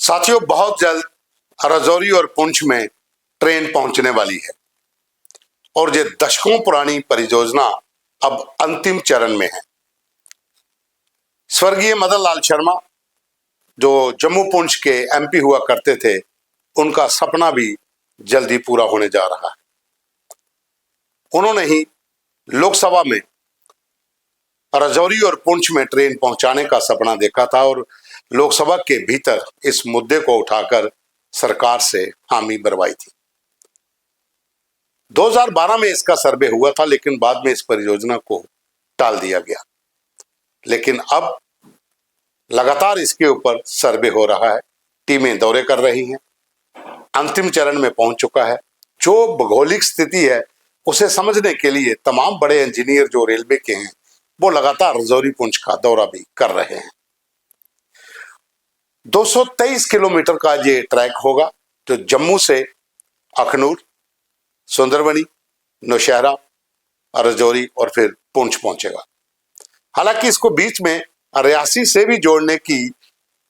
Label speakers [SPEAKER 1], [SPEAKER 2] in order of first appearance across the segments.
[SPEAKER 1] साथियों, बहुत जल्द राजौरी और पुंछ में ट्रेन पहुंचने वाली है और ये दशकों पुरानी परियोजना अब अंतिम चरण में है। स्वर्गीय मदन लाल शर्मा, जो जम्मू पुंछ के एमपी हुआ करते थे, उनका सपना भी जल्दी पूरा होने जा रहा है। उन्होंने ही लोकसभा में राजौरी और पुंछ में ट्रेन पहुंचाने का सपना देखा था और लोकसभा के भीतर इस मुद्दे को उठाकर सरकार से हामी भरवाई थी। 2012 में इसका सर्वे हुआ था, लेकिन बाद में इस परियोजना को टाल दिया गया। लेकिन अब लगातार इसके ऊपर सर्वे हो रहा है, टीमें दौरे कर रही हैं, अंतिम चरण में पहुंच चुका है। जो भौगोलिक स्थिति है उसे समझने के लिए तमाम बड़े इंजीनियर जो रेलवे के हैं, वो लगातार राजौरी पुंछ का दौरा भी कर रहे हैं। 223 किलोमीटर का ये ट्रैक होगा, जो जम्मू से अखनूर, सुंदरबनी, नौशहरा, राजौरी और फिर पुंछ पहुंचेगा। हालांकि इसको बीच में रियासी से भी जोड़ने की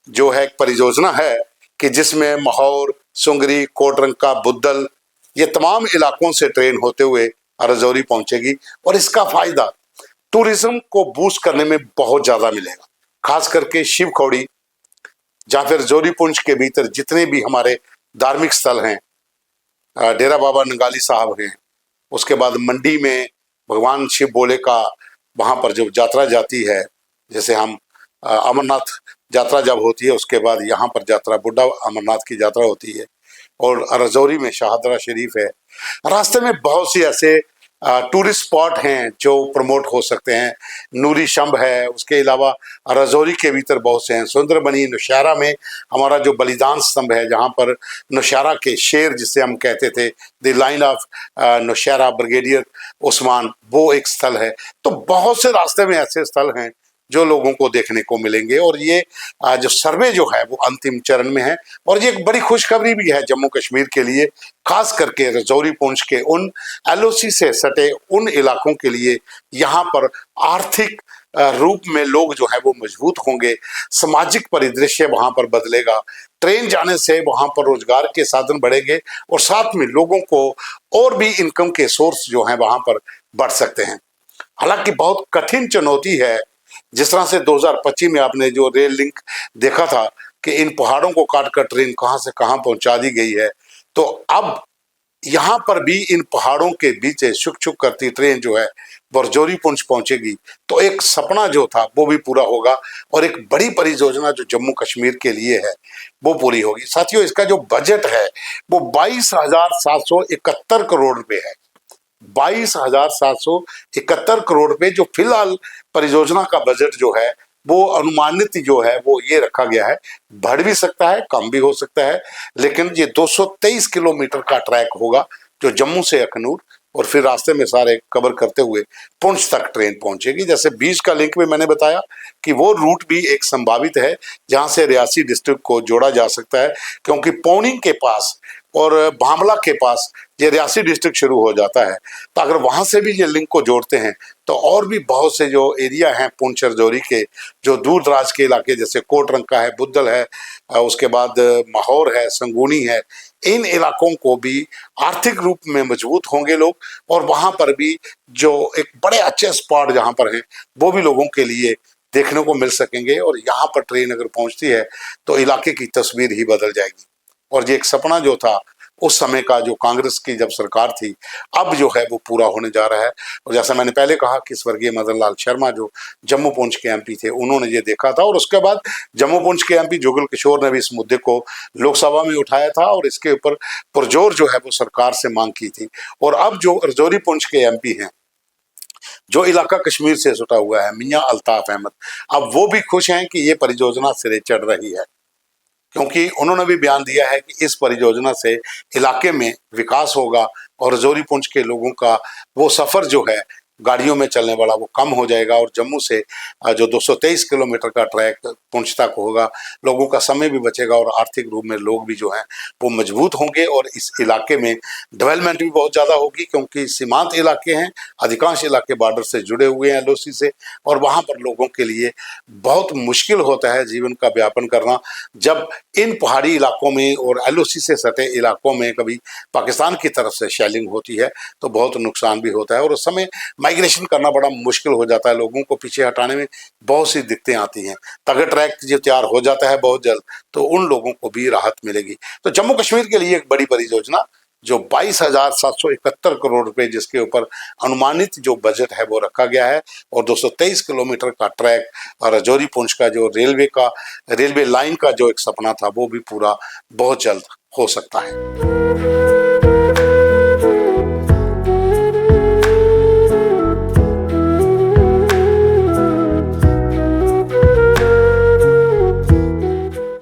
[SPEAKER 1] जो है परियोजना है कि जिसमें महौर, सुंगरी, कोटरंका, बुद्धल, ये तमाम इलाकों से ट्रेन होते हुए राजौरी पहुंचेगी और इसका फायदा टूरिज्म को बूस्ट करने में बहुत ज्यादा मिलेगा। खास करके शिव खोड़ी या फिर राजौरी पुंछ के भीतर जितने भी हमारे धार्मिक स्थल हैं, डेरा बाबा नंगाली साहब हैं, उसके बाद मंडी में भगवान शिव बोले का वहां पर जो यात्रा जाती है, जैसे हम अमरनाथ यात्रा जब होती है उसके बाद यहाँ पर यात्रा बुड्ढा अमरनाथ की यात्रा होती है, और राजौरी में शाहदरा शरीफ है। रास्ते में बहुत सी ऐसे टूरिस्ट स्पॉट हैं जो प्रमोट हो सकते हैं। नूरी शंभ है, उसके अलावा राजौरी के भीतर बहुत से हैं। सुंदरबनी, नौशहरा में हमारा जो बलिदान स्तंभ है, जहाँ पर नौशहरा के शेर जिसे हम कहते थे, the lion of Nowshera, brigadier Usman, वो एक स्थल है। तो बहुत से रास्ते में ऐसे स्थल हैं जो लोगों को देखने को मिलेंगे और ये जो सर्वे जो है वो अंतिम चरण में है। और ये एक बड़ी खुशखबरी भी है जम्मू कश्मीर के लिए, खास करके राजौरी पुंछ के उन एलओसी से सटे उन इलाकों के लिए। यहाँ पर आर्थिक रूप में लोग जो है वो मजबूत होंगे, सामाजिक परिदृश्य वहां पर बदलेगा, ट्रेन जाने से वहां पर रोजगार के साधन बढ़ेंगे और साथ में लोगों को और भी इनकम के सोर्स जो है वहां पर बढ़ सकते हैं। हालांकि बहुत कठिन चुनौती है, जिस तरह से 2025 में आपने जो रेल लिंक देखा था कि इन पहाड़ों को काटकर ट्रेन कहां से कहां पहुंचा दी गई है, तो अब यहां पर भी इन पहाड़ों के बीच शुक शुक करती ट्रेन जो है राजौरी पुंछ पहुंचेगी। तो एक सपना जो था वो भी पूरा होगा और एक बड़ी परियोजना जो जम्मू कश्मीर के लिए है वो पूरी होगी। साथियों, इसका जो बजट है वो 22,771 करोड़ रुपए है। 22,771 करोड़ रुपए जो फिलहाल परियोजना का बजट जो है वो अनुमानित जो है वो ये रखा गया है। बढ़ भी सकता है, कम भी हो सकता है, लेकिन ये 223 किलोमीटर का ट्रैक होगा जो जम्मू से अखनूर और फिर रास्ते में सारे कवर करते हुए पुंछ तक ट्रेन पहुंचेगी। जैसे बीच का लिंक में मैंने बताया कि वो रूट भी एक संभावित है जहां से रियासी डिस्ट्रिक्ट को जोड़ा जा सकता है, क्योंकि पौनी के पास और भामला के पास ये रियासी डिस्ट्रिक्ट शुरू हो जाता है। तो अगर वहां से भी ये लिंक को जोड़ते हैं तो और भी बहुत से जो एरिया हैं पुंछ राजौरी के, जो दूर दराज के इलाके जैसे कोटरंका है, बुद्धल है, उसके बाद महौर है, संगूनी है, इन इलाकों को भी आर्थिक रूप में मजबूत होंगे लोग और वहां पर भी जो एक बड़े अच्छे स्पॉट जहां पर हैं वो भी लोगों के लिए देखने को मिल सकेंगे। और यहाँ पर ट्रेन अगर पहुंचती है तो इलाके की तस्वीर ही बदल जाएगी। और ये एक सपना जो था उस समय का, जो कांग्रेस की जब सरकार थी, अब जो है वो पूरा होने जा रहा है। और जैसा मैंने पहले कहा कि स्वर्गीय मदन लाल शर्मा जो जम्मू पुंछ के एमपी थे, उन्होंने ये देखा था और उसके बाद जम्मू पुंछ के एमपी जुगल किशोर ने भी इस मुद्दे को लोकसभा में उठाया था और इसके ऊपर पुरजोर जो है वो सरकार से मांग की थी। और अब जो राजौरी पुंछ के एमपी हैं, जो इलाका कश्मीर से जुटा हुआ है, मियां अल्ताफ अहमद, अब वो भी खुश हैं कि ये परियोजना सिरे चढ़ रही है, क्योंकि उन्होंने भी बयान दिया है कि इस परियोजना से इलाके में विकास होगा और राजौरी पुंछ के लोगों का वो सफर जो है गाड़ियों में चलने वाला वो कम हो जाएगा और जम्मू से जो 223 किलोमीटर का ट्रैक पुंछ तक होगा, लोगों का समय भी बचेगा और आर्थिक रूप में लोग भी जो हैं वो मजबूत होंगे और इस इलाके में डेवलपमेंट भी बहुत ज़्यादा होगी, क्योंकि सीमांत इलाके हैं, अधिकांश इलाके बॉर्डर से जुड़े हुए हैं एलओसी से, और वहाँ पर लोगों के लिए बहुत मुश्किल होता है जीवन का व्यापन करना जब इन पहाड़ी इलाकों में और एलओसी से सटे इलाकों में कभी पाकिस्तान की तरफ से शेलिंग होती है तो बहुत नुकसान भी होता है और उस समय माइग्रेशन करना बड़ा मुश्किल हो जाता है, लोगों को पीछे हटाने में बहुत सी दिक्कतें आती हैं। तो अगर ट्रैक जो तैयार हो जाता है बहुत जल्द तो उन लोगों को भी राहत मिलेगी। तो जम्मू कश्मीर के लिए एक बड़ी परियोजना जो 22,771 करोड़ रुपए जिसके ऊपर अनुमानित जो बजट है वो रखा गया है, और 223 किलोमीटर का ट्रैक और राजौरी पुंछ का जो रेलवे लाइन का जो एक सपना था वो भी पूरा बहुत जल्द हो सकता है।